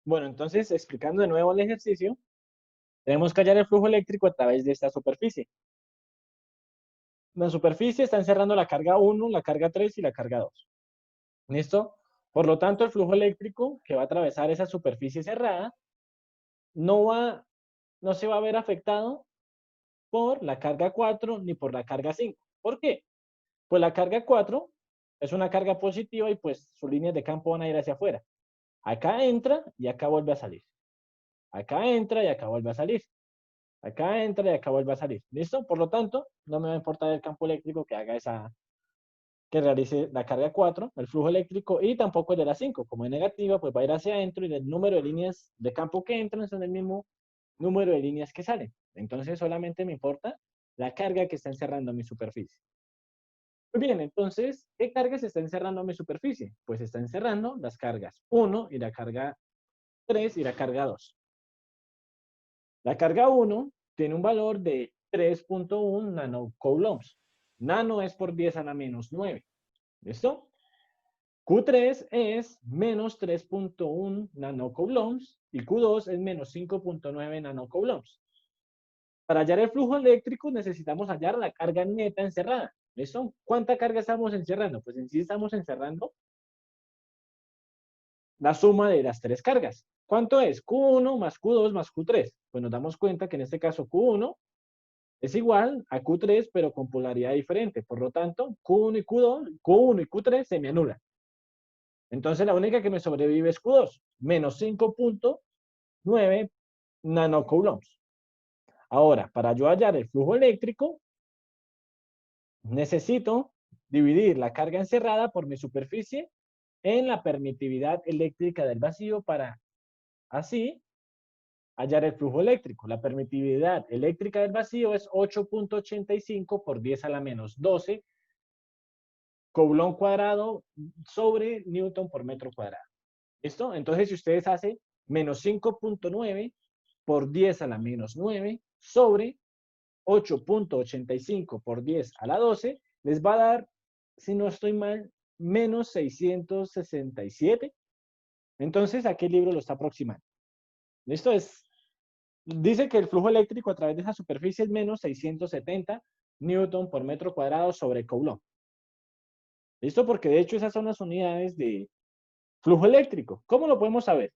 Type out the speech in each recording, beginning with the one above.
Bueno, entonces, explicando de nuevo el ejercicio, tenemos que hallar el flujo eléctrico a través de esta superficie. La superficie está encerrando la carga 1, la carga 3 y la carga 2. ¿Listo? Por lo tanto, el flujo eléctrico que va a atravesar esa superficie cerrada no, no se va a ver afectado por la carga 4 ni por la carga 5. ¿Por qué? Pues la carga 4 es una carga positiva y pues sus líneas de campo van a ir hacia afuera. Acá entra y acá vuelve a salir. Acá entra y acá vuelve a salir. Acá entra y acá vuelve a salir. ¿Listo? Por lo tanto, no me va a importar el campo eléctrico que haga que realice la carga 4, el flujo eléctrico, y tampoco el de la 5. Como es negativa, pues va a ir hacia adentro y el número de líneas de campo que entran son el mismo número de líneas que salen. Entonces, solamente me importa la carga que está encerrando mi superficie. Muy bien, entonces, ¿qué carga se está encerrando mi superficie? Pues está encerrando las cargas 1 y la carga 3 y la carga 2. La carga 1 tiene un valor de 3.1 nanocoulombs. Nano es por 10 a la menos 9. ¿Listo? Q3 es menos 3.1 nanocoulombs y Q2 es menos 5.9 nanocoulombs. Para hallar el flujo eléctrico necesitamos hallar la carga neta encerrada. ¿Listo? ¿Cuánta carga estamos encerrando? Pues en sí estamos encerrando la suma de las tres cargas. ¿Cuánto es? Q1 más Q2 más Q3. Pues nos damos cuenta que en este caso Q1 es igual a Q3, pero con polaridad diferente. Por lo tanto, Q1 y Q2, Q1 y Q3 se me anulan. Entonces, la única que me sobrevive es Q2, menos 5.9 nanocoulombs. Ahora, para yo hallar el flujo eléctrico, necesito dividir la carga encerrada por mi superficie en la permitividad eléctrica del vacío para así hallar el flujo eléctrico. La permitividad eléctrica del vacío es 8.85 por 10 a la menos 12 coulomb cuadrado sobre newton por metro cuadrado. ¿Listo? Entonces, si ustedes hacen menos 5.9 por 10 a la menos 9 sobre 8.85 por 10 a la 12, les va a dar, si no estoy mal, menos 667. Entonces, ¿a qué libro lo está aproximando? ¿Listo? Dice que el flujo eléctrico a través de esa superficie es menos 670 newton por metro cuadrado sobre coulomb. ¿Listo? Porque de hecho esas son las unidades de flujo eléctrico. ¿Cómo lo podemos saber?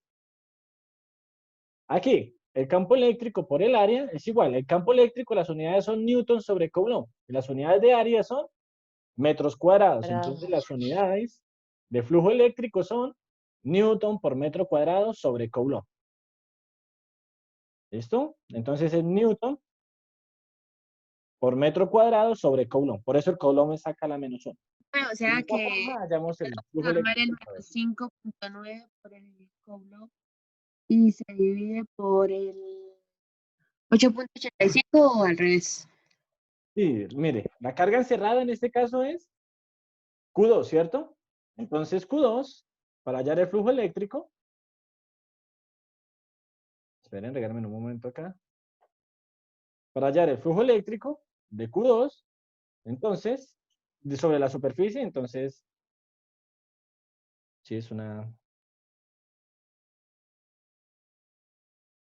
Aquí, el campo eléctrico por el área es igual. El campo eléctrico, las unidades son newton sobre coulomb. Y las unidades de área son metros cuadrados. Entonces, las unidades de flujo eléctrico son newton por metro cuadrado sobre coulomb. ¿Listo? Entonces, es newton por metro cuadrado sobre coulomb. Por eso el coulomb me saca la menos 1. Bueno, o De sea esta que forma hallamos el flujo formar el eléctrico. menos 5.9 por el coulomb y se divide por el 8.85 o al revés. Sí, mire, la carga encerrada en este caso es Q2, ¿cierto? Entonces Q2, para hallar el flujo eléctrico, esperen, regálame un momento acá. Para hallar el flujo eléctrico de Q2, entonces, sobre la superficie, entonces, sí es una...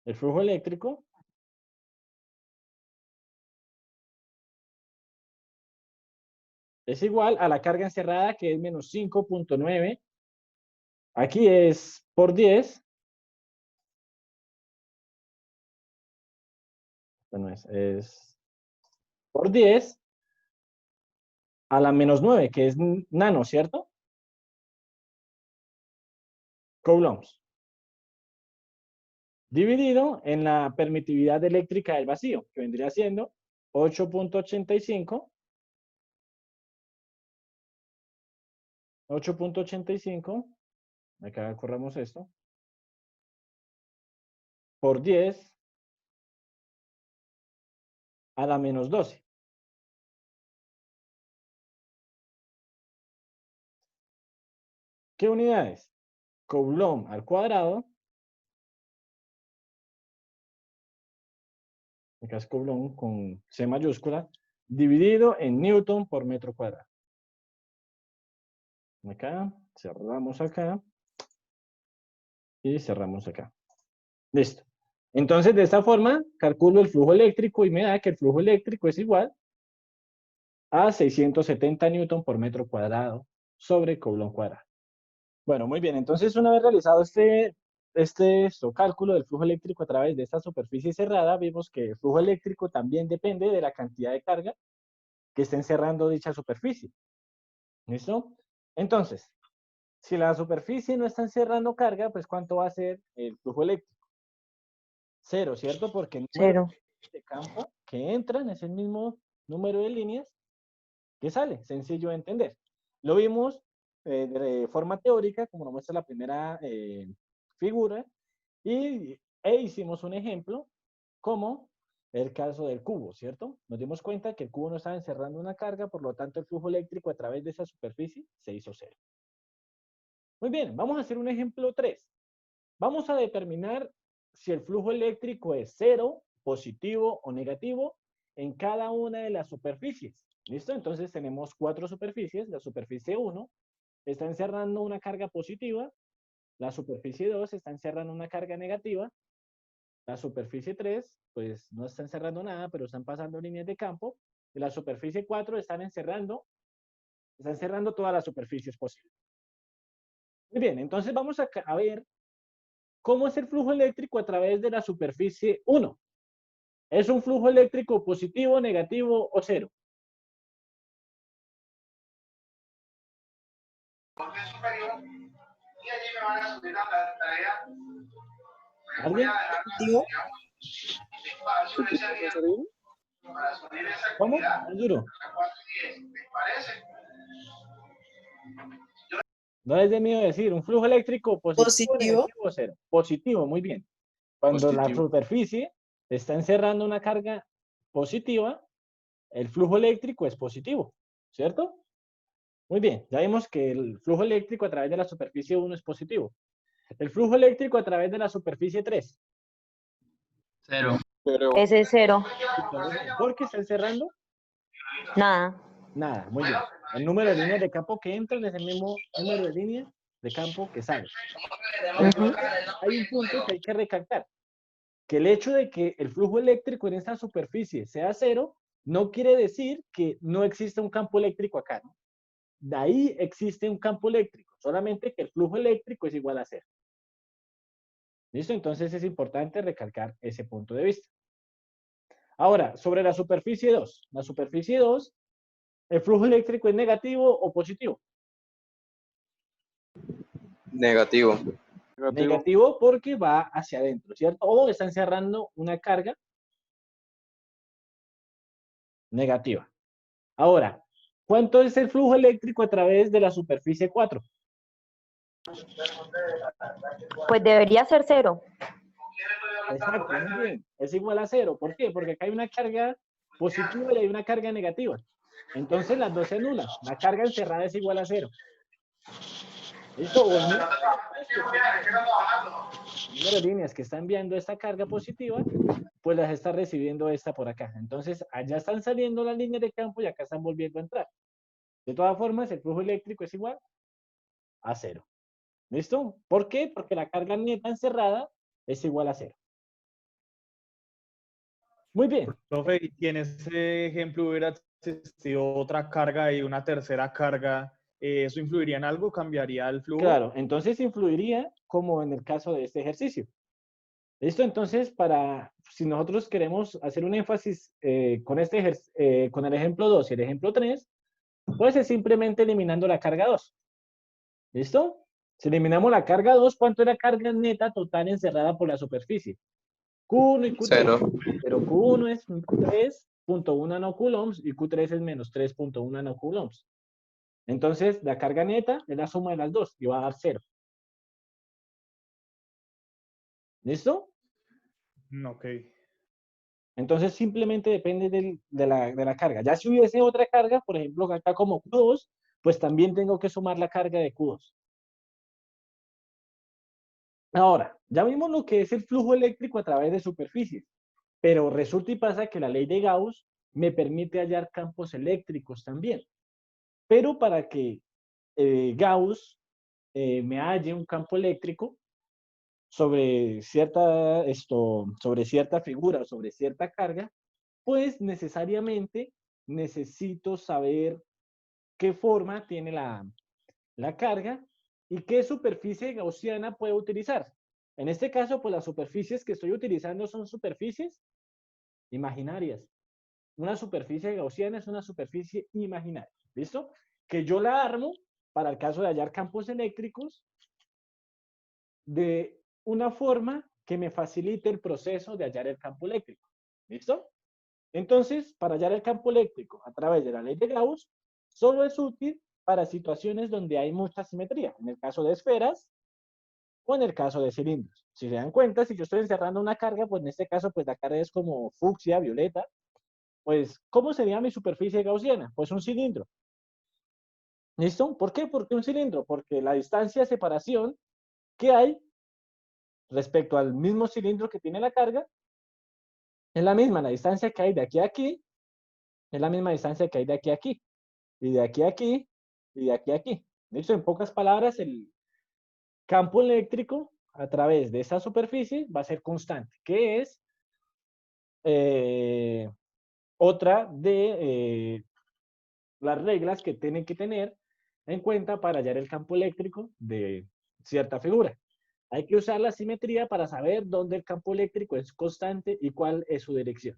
El flujo eléctrico es igual a la carga encerrada, que es menos 5.9. Aquí es por 10. No es por 10 a la menos 9, que es nano, ¿cierto? Coulombs. Dividido en la permitividad eléctrica del vacío, que vendría siendo 8.85. 8.85, acá corramos esto, por 10 a la menos 12. ¿Qué unidades? Coulomb al cuadrado, acá es Coulomb con C mayúscula, dividido en Newton por metro cuadrado. Acá, cerramos acá. Y cerramos acá. Listo. Entonces, de esta forma, calculo el flujo eléctrico y me da que el flujo eléctrico es igual a 670 newton por metro cuadrado sobre coulomb cuadrado. Bueno, muy bien. Entonces, una vez realizado este cálculo del flujo eléctrico a través de esta superficie cerrada, vimos que el flujo eléctrico también depende de la cantidad de carga que esté encerrando dicha superficie. ¿Listo? Entonces, si la superficie no está encerrando carga, pues ¿cuánto va a ser el flujo eléctrico? Cero, ¿cierto? Porque el número Cero. de campo que entran es el mismo número de líneas que sale. Sencillo de entender. Lo vimos de forma teórica, como nos muestra la primera figura, e hicimos un ejemplo como el caso del cubo, ¿cierto? Nos dimos cuenta que el cubo no estaba encerrando una carga, por lo tanto el flujo eléctrico a través de esa superficie se hizo cero. Muy bien, vamos a hacer un ejemplo 3. Vamos a determinar si el flujo eléctrico es cero, positivo o negativo en cada una de las superficies. ¿Listo? Entonces tenemos 4 superficies. La superficie 1 está encerrando una carga positiva. La superficie 2 está encerrando una carga negativa. La superficie 3, pues no está encerrando nada, pero están pasando líneas de campo. Y la superficie 4 está encerrando todas las superficies posibles. Muy bien, entonces vamos a ver cómo es el flujo eléctrico a través de la superficie 1. ¿Es un flujo eléctrico positivo, negativo o cero? ¿Alguien? Positivo. ¿Cómo? ¿Más duro? No es de miedo decir, un flujo eléctrico positivo, Positivo. negativo o cero. Positivo, muy bien. Cuando la superficie está encerrando una carga positiva, el flujo eléctrico es positivo, ¿cierto? Muy bien, ya vimos que el flujo eléctrico a través de la superficie 1 es positivo. El flujo eléctrico a través de la superficie 3. Cero. Ese es cero. ¿Por qué está encerrando? Nada. Nada, muy bien. El número de líneas de campo que entran es el mismo número de líneas de campo que salen. Hay un punto que hay que recalcar, que el hecho de que el flujo eléctrico en esta superficie sea cero, no quiere decir que no exista un campo eléctrico acá, ¿no? De ahí existe un campo eléctrico, solamente que el flujo eléctrico es igual a cero. ¿Listo? Entonces es importante recalcar ese punto de vista. Ahora, sobre la superficie 2. La superficie 2, ¿el flujo eléctrico es negativo o positivo? Negativo. Negativo porque va hacia adentro, ¿cierto? O está encerrando una carga negativa. Ahora, ¿cuánto es el flujo eléctrico a través de la superficie 4? Pues debería ser cero. Exacto, muy bien. Es igual a cero. ¿Por qué? Porque acá hay una carga positiva y hay una carga negativa. Entonces las dos se anulan. La carga encerrada es igual a cero. ¿Listo? O el número de líneas que está enviando esta carga positiva, pues las está recibiendo esta por acá. Entonces, allá están saliendo las líneas de campo y acá están volviendo a entrar. De todas formas, el flujo eléctrico es igual a cero. ¿Listo? ¿Por qué? Porque la carga neta encerrada es igual a cero. Muy bien. Profe, y si en ese ejemplo hubiera existido otra carga y una tercera carga, ¿eso influiría en algo? ¿Cambiaría el flujo? Claro, entonces influiría como en el caso de este ejercicio. ¿Listo? Entonces, si nosotros queremos hacer un énfasis con el ejemplo 2 y el ejemplo 3, pues es simplemente eliminando la carga 2. ¿Listo? Si eliminamos la carga 2, ¿cuánto es la carga neta total encerrada por la superficie? Q1 y Q3. Cero. Pero Q1 es 3.1 nanocoulombs y Q3 es menos 3.1 nanocoulombs. Entonces, la carga neta es la suma de las dos y va a dar 0. ¿Listo? Ok. Entonces, simplemente depende de la carga. Ya si hubiese otra carga, por ejemplo, acá como Q2, pues también tengo que sumar la carga de Q2. Ahora, ya vimos lo que es el flujo eléctrico a través de superficies, pero resulta y pasa que la ley de Gauss me permite hallar campos eléctricos también. Pero para que Gauss me halle un campo eléctrico, sobre sobre cierta figura o sobre cierta carga, pues necesariamente necesito saber qué forma tiene la carga y qué superficie gaussiana puedo utilizar. En este caso, pues las superficies que estoy utilizando son superficies imaginarias. Una superficie gaussiana es una superficie imaginaria. ¿Listo? Que yo la armo para el caso de hallar campos eléctricos de una forma que me facilite el proceso de hallar el campo eléctrico. ¿Listo? Entonces, para hallar el campo eléctrico a través de la ley de Gauss, solo es útil para situaciones donde hay mucha simetría, en el caso de esferas o en el caso de cilindros. Si se dan cuenta, si yo estoy encerrando una carga, pues en este caso, pues la carga es como fucsia, violeta, pues, ¿cómo sería mi superficie gaussiana? Pues un cilindro. ¿Listo? ¿Por qué? Porque un cilindro, porque la distancia de separación que hay respecto al mismo cilindro que tiene la carga es la misma, la distancia que hay de aquí a aquí es la misma distancia que hay de aquí a aquí, y de aquí a aquí, y de aquí a aquí. ¿Listo? En pocas palabras, el campo eléctrico a través de esa superficie va a ser constante, que es otra de las reglas que tienen que tener en cuenta para hallar el campo eléctrico de cierta figura. Hay que usar la simetría para saber dónde el campo eléctrico es constante y cuál es su dirección.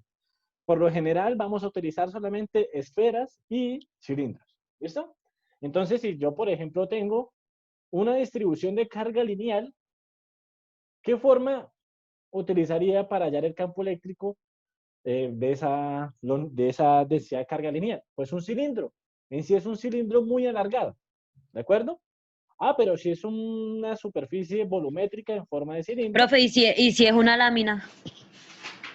Por lo general vamos a utilizar solamente esferas y cilindros. ¿Listo? Entonces, si yo, por ejemplo, tengo una distribución de carga lineal, ¿qué forma utilizaría para hallar el campo eléctrico de esa densidad de carga lineal? Pues un cilindro. En sí es un cilindro muy alargado. ¿De acuerdo? Ah, pero si es una superficie volumétrica en forma de cilindro, Profe, y si es una lámina?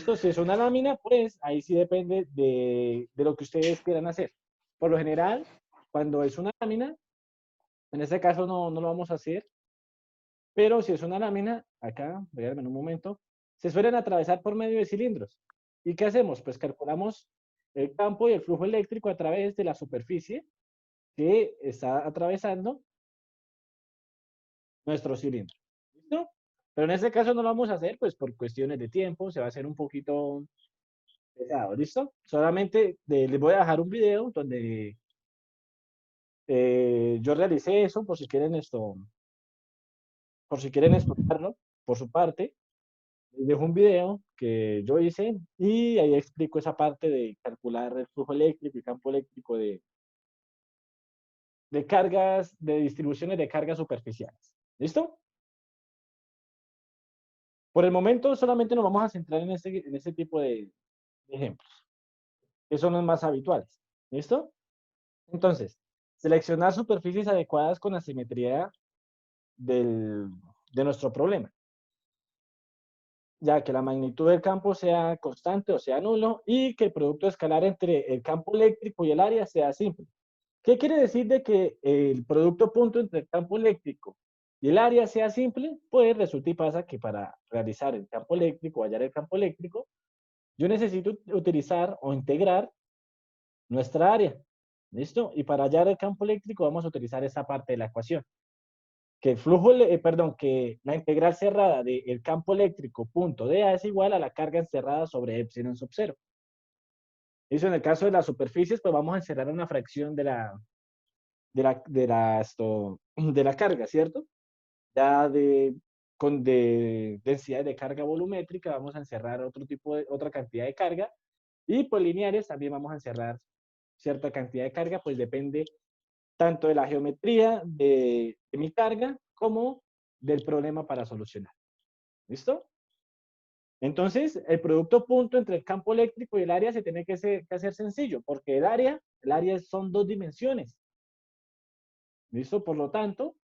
esto si es una lámina, pues ahí sí depende de lo que ustedes quieran hacer. Por lo general, cuando es una lámina, en este caso no lo vamos a hacer, pero si es una lámina, acá, véanme en un momento, se suelen atravesar por medio de cilindros. ¿Y qué hacemos? Pues calculamos el campo y el flujo eléctrico a través de la superficie que está atravesando nuestro cilindro. ¿Listo? Pero en este caso no lo vamos a hacer, pues por cuestiones de tiempo, se va a hacer un poquito pesado, ¿listo? Solamente les voy a dejar un video donde yo realicé eso, por si quieren estudiarlo por su parte, les dejo un video que yo hice y ahí explico esa parte de calcular el flujo eléctrico y campo eléctrico de cargas, de distribuciones de cargas superficiales. ¿Listo? Por el momento solamente nos vamos a centrar en este tipo de ejemplos, que son los más habituales. ¿Listo? Entonces, seleccionar superficies adecuadas con la simetría de nuestro problema, ya que la magnitud del campo sea constante o sea nulo y que el producto escalar entre el campo eléctrico y el área sea simple. ¿Qué quiere decir de que el producto punto entre el campo eléctrico y el área sea simple? Pues resulta y pasa que para realizar el campo eléctrico, hallar el campo eléctrico, yo necesito utilizar o integrar nuestra área. ¿Listo? Y para hallar el campo eléctrico vamos a utilizar esa parte de la ecuación. Que el flujo, que la integral cerrada del campo eléctrico punto dA es igual a la carga encerrada sobre epsilon sub 0. Eso en el caso de las superficies, pues vamos a encerrar una fracción de la carga, ¿cierto? Ya de densidad de carga volumétrica vamos a encerrar otra cantidad de carga y por lineares también vamos a encerrar cierta cantidad de carga, pues depende tanto de la geometría de mi carga como del problema para solucionar. ¿Listo? Entonces, el producto punto entre el campo eléctrico y el área se tiene que hacer sencillo, porque el área son dos dimensiones. ¿Listo? Por lo tanto,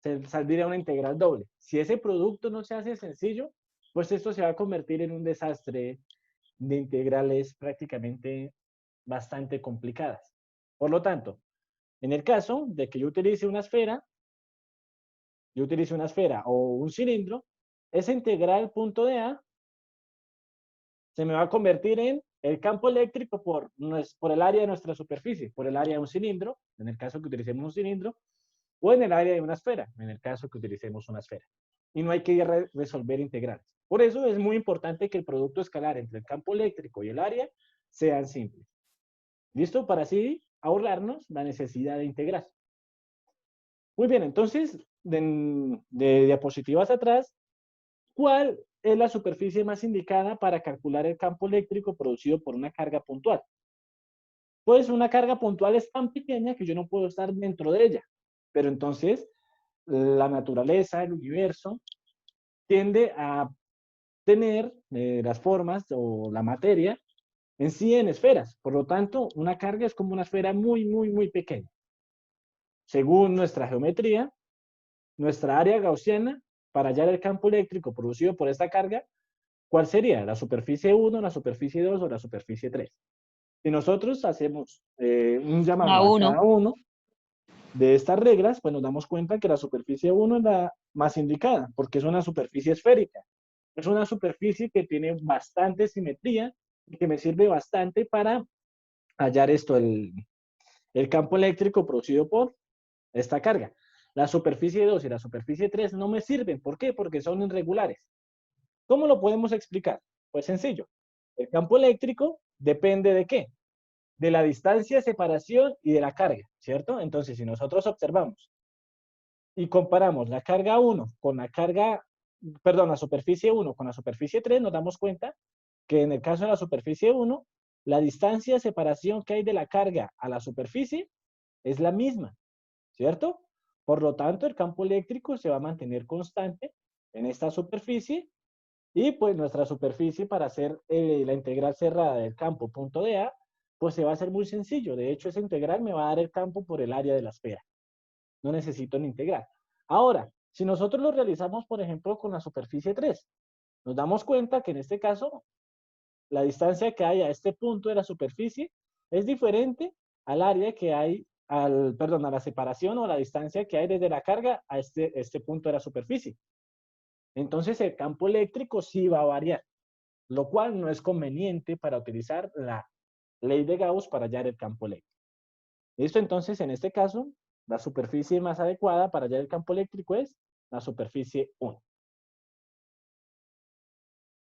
se saldría una integral doble. Si ese producto no se hace sencillo, pues esto se va a convertir en un desastre de integrales prácticamente bastante complicadas. Por lo tanto, en el caso de que yo utilice una esfera o un cilindro, esa integral punto de A se me va a convertir en el campo eléctrico por el área de nuestra superficie, por el área de un cilindro, en el caso que utilicemos un cilindro, o en el área de una esfera, en el caso que utilicemos una esfera. y no hay que resolver integrales. Por eso es muy importante que el producto escalar entre el campo eléctrico y el área sean simples. ¿Listo? Para así ahorrarnos la necesidad de integrar. Muy bien, entonces, de diapositivas atrás, ¿cuál es la superficie más indicada para calcular el campo eléctrico producido por una carga puntual? Pues una carga puntual es tan pequeña que yo no puedo estar dentro de ella. Pero entonces, la naturaleza, el universo, tiende a tener las formas o la materia en sí en esferas. Por lo tanto, una carga es como una esfera muy, muy, muy pequeña. Según nuestra geometría, nuestra área gaussiana, para hallar el campo eléctrico producido por esta carga, ¿cuál sería? ¿La superficie 1, la superficie 2 o la superficie 3? Si nosotros hacemos un La llamado a 1. cada uno de estas reglas, pues nos damos cuenta que la superficie 1 es la más indicada, porque es una superficie esférica. Es una superficie que tiene bastante simetría y que me sirve bastante para hallar esto, el campo eléctrico producido por esta carga. La superficie 2 y la superficie 3 no me sirven. ¿Por qué? Porque son irregulares. ¿Cómo lo podemos explicar? Pues sencillo. El campo eléctrico depende de qué? De la distancia de separación y de la carga, ¿cierto? Entonces, si nosotros observamos y comparamos la carga 1 con la carga, perdón, la superficie 1 con la superficie 3, nos damos cuenta que en el caso de la superficie 1, la distancia de separación que hay de la carga a la superficie es la misma, ¿cierto? Por lo tanto, el campo eléctrico se va a mantener constante en esta superficie y pues nuestra superficie para hacer la integral cerrada del campo punto de A, pues se va a hacer muy sencillo. De hecho, esa integral me va a dar el campo por el área de la esfera. No necesito ni integral. Ahora, si nosotros lo realizamos, por ejemplo, con la superficie 3, nos damos cuenta que en este caso, la distancia que hay a este punto de la superficie es diferente al área que hay, perdón, a la separación o a la distancia que hay desde la carga a este punto de la superficie. Entonces el campo eléctrico sí va a variar, lo cual no es conveniente para utilizar la ley de Gauss para hallar el campo eléctrico. ¿Listo? Entonces, en este caso, la superficie más adecuada para hallar el campo eléctrico es la superficie 1.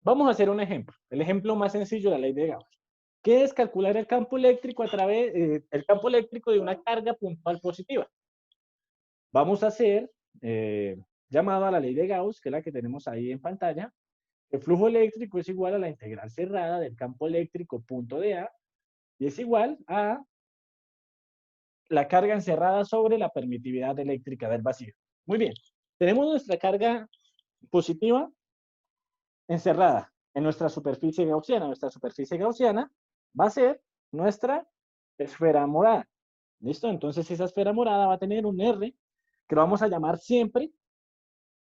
Vamos a hacer un ejemplo. El ejemplo más sencillo de la ley de Gauss. ¿Qué es calcular el campo eléctrico a través el campo eléctrico de una carga puntual positiva? Vamos a hacer llamado a la ley de Gauss, que es la que tenemos ahí en pantalla. El flujo eléctrico es igual a la integral cerrada del campo eléctrico punto de A y es igual a la carga encerrada sobre la permitividad eléctrica del vacío. Muy bien, tenemos nuestra carga positiva encerrada en nuestra superficie gaussiana. Nuestra superficie gaussiana va a ser nuestra esfera morada. ¿Listo? Entonces esa esfera morada va a tener un R que lo vamos a llamar siempre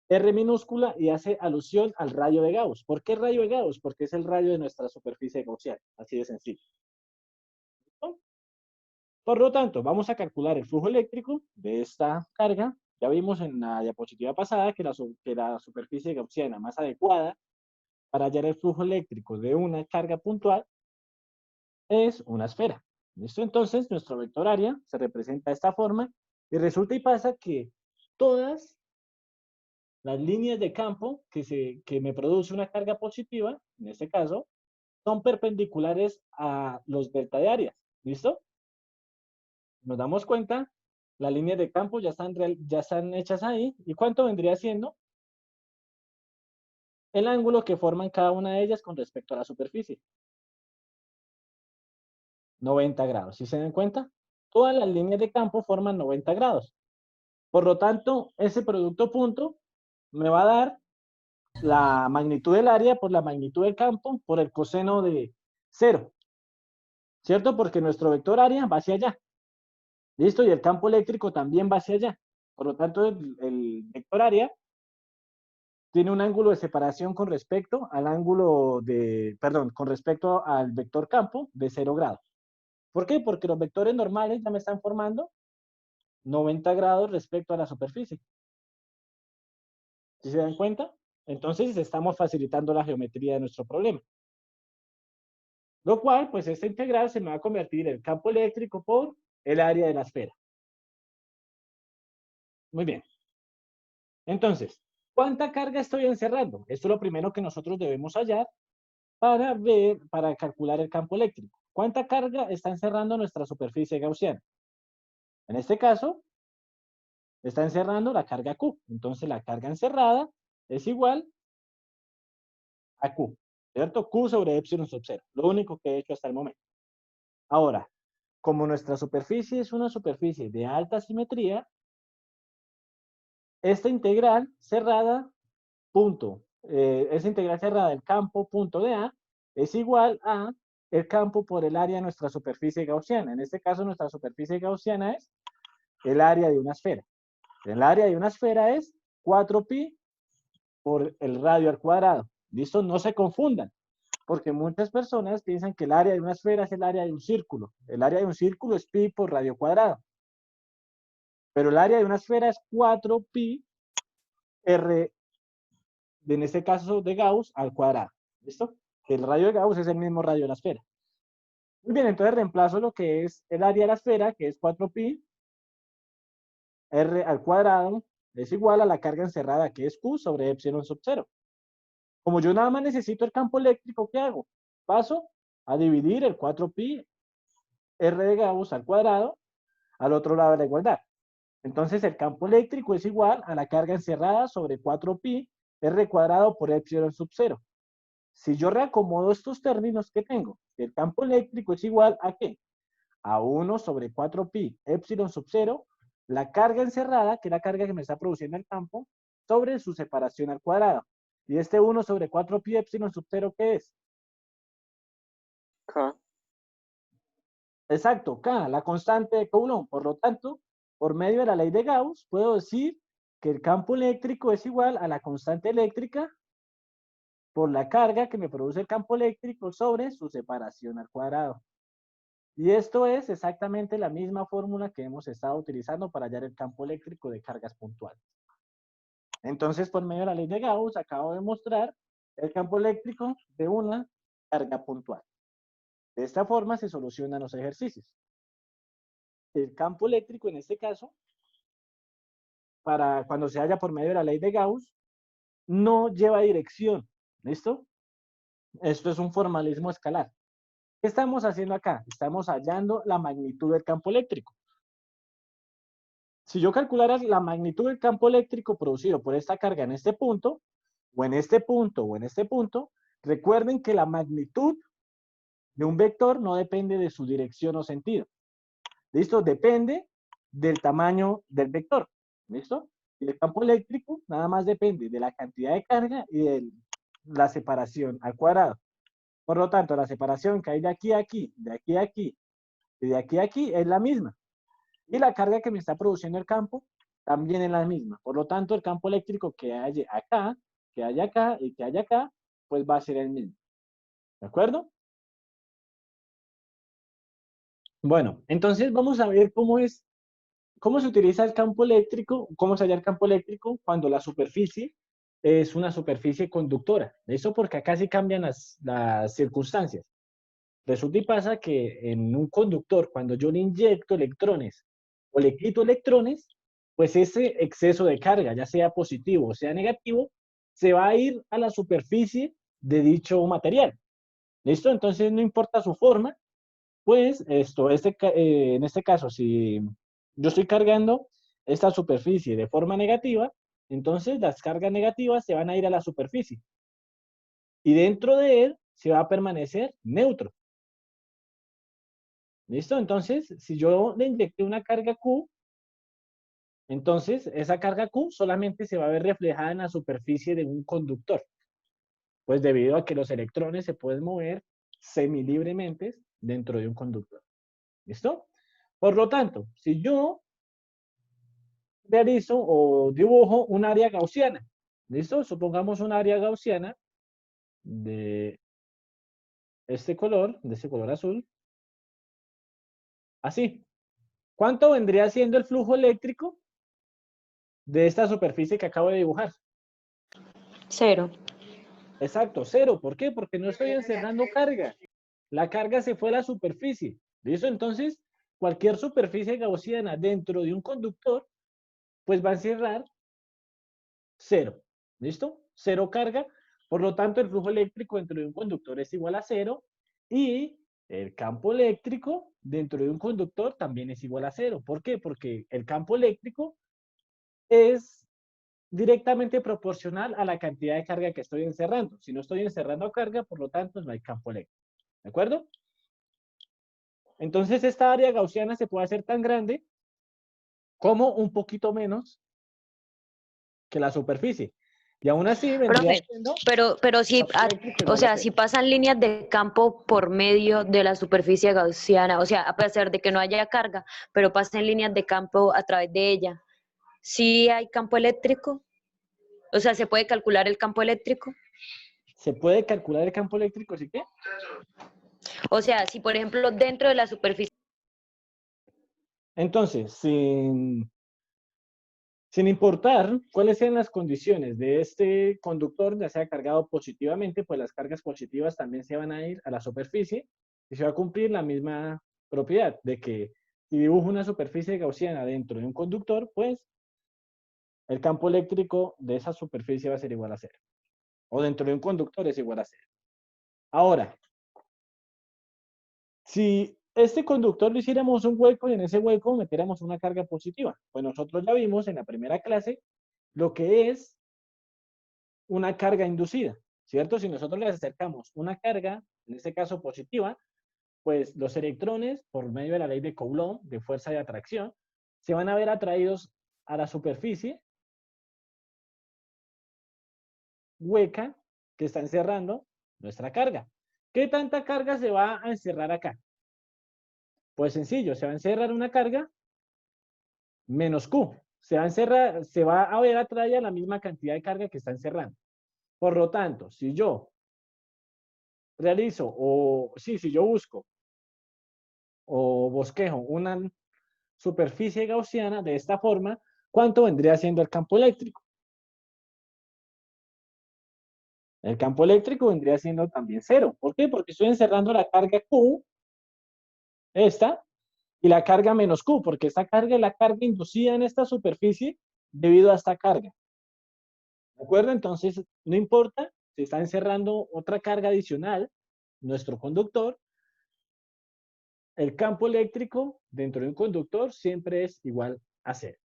R minúscula y hace alusión al rayo de Gauss. ¿Por qué rayo de Gauss? Porque es el rayo de nuestra superficie gaussiana. Así de sencillo. ¿Listo? Por lo tanto, vamos a calcular el flujo eléctrico de esta carga. Ya vimos en la diapositiva pasada que la superficie gaussiana más adecuada para hallar el flujo eléctrico de una carga puntual es una esfera. ¿Listo? Entonces, nuestro vector área se representa de esta forma y resulta y pasa que todas las líneas de campo que me produce una carga positiva, en este caso, son perpendiculares a los delta de áreas. ¿Listo? Nos damos cuenta, las líneas de campo ya están hechas ahí. ¿Y cuánto vendría siendo? El ángulo que forman cada una de ellas con respecto a la superficie. 90 grados. ¿Sí se dan cuenta? Todas las líneas de campo forman 90 grados. Por lo tanto, ese producto punto me va a dar la magnitud del área por la magnitud del campo por el coseno de 0. ¿Cierto? Porque nuestro vector área va hacia allá. ¿Listo? Y el campo eléctrico también va hacia allá. Por lo tanto, el vector área tiene un ángulo de separación con respecto al ángulo de, perdón, con respecto al vector campo de 0 grados. ¿Por qué? Porque los vectores normales ya me están formando 90 grados respecto a la superficie. ¿Sí se dan cuenta? Entonces estamos facilitando la geometría de nuestro problema. Lo cual, pues esta integral se me va a convertir el campo eléctrico por el área de la esfera. Muy bien. Entonces, ¿Cuánta carga estoy encerrando? Esto es lo primero que nosotros debemos hallar para calcular el campo eléctrico. ¿Cuánta carga está encerrando nuestra superficie gaussiana? En este caso, está encerrando la carga Q. Entonces, la carga encerrada es igual a Q, ¿cierto? Q sobre epsilon sub 0. Lo único que he hecho hasta el momento. Ahora, como nuestra superficie es una superficie de alta simetría, esta integral cerrada, esa integral cerrada del campo punto de A es igual a el campo por el área de nuestra superficie gaussiana. En este caso, nuestra superficie gaussiana es el área de una esfera. El área de una esfera es 4pi por el radio al cuadrado. ¿Listo? No se confundan, porque muchas personas piensan que el área de una esfera es el área de un círculo. El área de un círculo es pi por radio cuadrado. Pero el área de una esfera es 4pi r, en este caso de Gauss, al cuadrado. ¿Listo? El radio de Gauss es el mismo radio de la esfera. Muy bien, entonces reemplazo lo que es el área de la esfera, que es 4pi r al cuadrado, es igual a la carga encerrada, que es Q sobre epsilon sub 0. Como yo nada más necesito el campo eléctrico, ¿qué hago? Paso a dividir el 4pi r de Gauss al cuadrado al otro lado de la igualdad. Entonces el campo eléctrico es igual a la carga encerrada sobre 4pi r cuadrado por epsilon sub 0. Si yo reacomodo estos términos que tengo, el campo eléctrico es igual a ¿qué? A 1 sobre 4pi epsilon sub 0, la carga encerrada, que es la carga que me está produciendo el campo, sobre su separación al cuadrado. Y este 1 sobre 4pi epsilon sub 0, ¿qué es? K. Exacto, K, la constante de Coulomb. Por lo tanto, por medio de la ley de Gauss, puedo decir que el campo eléctrico es igual a la constante eléctrica por la carga que me produce el campo eléctrico sobre su separación al cuadrado. Y esto es exactamente la misma fórmula que hemos estado utilizando para hallar el campo eléctrico de cargas puntuales. Entonces, por medio de la ley de Gauss, acabo de mostrar el campo eléctrico de una carga puntual. De esta forma se solucionan los ejercicios. El campo eléctrico, en este caso, para cuando se halla por medio de la ley de Gauss, no lleva dirección. ¿Listo? Esto es un formalismo escalar. ¿Qué estamos haciendo acá? Estamos hallando la magnitud del campo eléctrico. Si yo calculara la magnitud del campo eléctrico producido por esta carga en este punto, o en este punto, o en este punto, recuerden que la magnitud de un vector no depende de su dirección o sentido. ¿Listo? Depende del tamaño del vector. ¿Listo? Y el campo eléctrico nada más depende de la cantidad de carga y de la separación al cuadrado. Por lo tanto, la separación que hay de aquí a aquí, de aquí a aquí y de aquí a aquí es la misma. Y la carga que me está produciendo el campo también es la misma. Por lo tanto, el campo eléctrico que hay acá, que hay acá y que hay acá, pues va a ser el mismo. ¿De acuerdo? Bueno, entonces vamos a ver cómo se utiliza el campo eléctrico, cómo se halla el campo eléctrico cuando la superficie es una superficie conductora. Eso porque acá sí cambian las circunstancias. Resulta y pasa que en un conductor, cuando yo le inyecto electrones o le quito electrones, pues ese exceso de carga, ya sea positivo o sea negativo, se va a ir a la superficie de dicho material. ¿Listo? Entonces no importa su forma, pues en este caso, si yo estoy cargando esta superficie de forma negativa, entonces las cargas negativas se van a ir a la superficie. Y dentro de él se va a permanecer neutro. ¿Listo? Entonces, si yo le inyecté una carga Q, entonces esa carga Q solamente se va a ver reflejada en la superficie de un conductor. Pues debido a que los electrones se pueden mover semilibremente dentro de un conductor. ¿Listo? Por lo tanto, si yo realizo o dibujo un área gaussiana, ¿listo? Supongamos un área gaussiana de este color azul, así. ¿Cuánto vendría siendo el flujo eléctrico de esta superficie que acabo de dibujar? 0. Exacto, 0. ¿Por qué? Porque no estoy encerrando carga. La carga se fue a la superficie. ¿Listo? Entonces, cualquier superficie gaussiana dentro de un conductor, pues va a encerrar 0. ¿Listo? Cero carga. Por lo tanto, el flujo eléctrico dentro de un conductor es igual a cero y el campo eléctrico dentro de un conductor también es igual a cero. ¿Por qué? Porque el campo eléctrico es directamente proporcional a la cantidad de carga que estoy encerrando. Si no estoy encerrando carga, por lo tanto, no hay campo eléctrico. ¿De acuerdo? Entonces, esta área gaussiana se puede hacer tan grande como un poquito menos que la superficie. Y aún así vendría Profe, siendo pero si, campo eléctrico o igual a sea, cero. si pasan líneas de campo por medio de la superficie gaussiana, o sea, a pesar de que no haya carga, pero pasan líneas de campo a través de ella, ¿sí hay campo eléctrico? O sea, ¿se puede calcular el campo eléctrico? ¿Se puede calcular el campo eléctrico? ¿Sí qué? O sea, si por ejemplo dentro de la superficie... Entonces, sin importar cuáles sean las condiciones de este conductor, ya sea cargado positivamente, pues las cargas positivas también se van a ir a la superficie y se va a cumplir la misma propiedad de que si dibujo una superficie gaussiana dentro de un conductor, pues el campo eléctrico de esa superficie va a ser igual a cero. O dentro de un conductor es igual a cero. Ahora, si este conductor le hiciéramos un hueco y en ese hueco metiéramos una carga positiva, pues nosotros ya vimos en la primera clase lo que es una carga inducida, ¿cierto? Si nosotros le acercamos una carga, en este caso positiva, pues los electrones, por medio de la ley de Coulomb, de fuerza de atracción, se van a ver atraídos a la superficie hueca que está encerrando nuestra carga. ¿Qué tanta carga se va a encerrar acá? Pues sencillo, se va a encerrar una carga menos Q. Se va a encerrar, se va a ver atraída la misma cantidad de carga que está encerrando. Por lo tanto, si yo realizo, si yo busco o bosquejo una superficie gaussiana de esta forma, ¿cuánto vendría siendo el campo eléctrico? El campo eléctrico vendría siendo también cero. ¿Por qué? Porque estoy encerrando la carga Q, esta, y la carga menos Q, porque esta carga es la carga inducida en esta superficie debido a esta carga. ¿De acuerdo? Entonces, no importa si está encerrando otra carga adicional, nuestro conductor, el campo eléctrico dentro de un conductor siempre es igual a cero.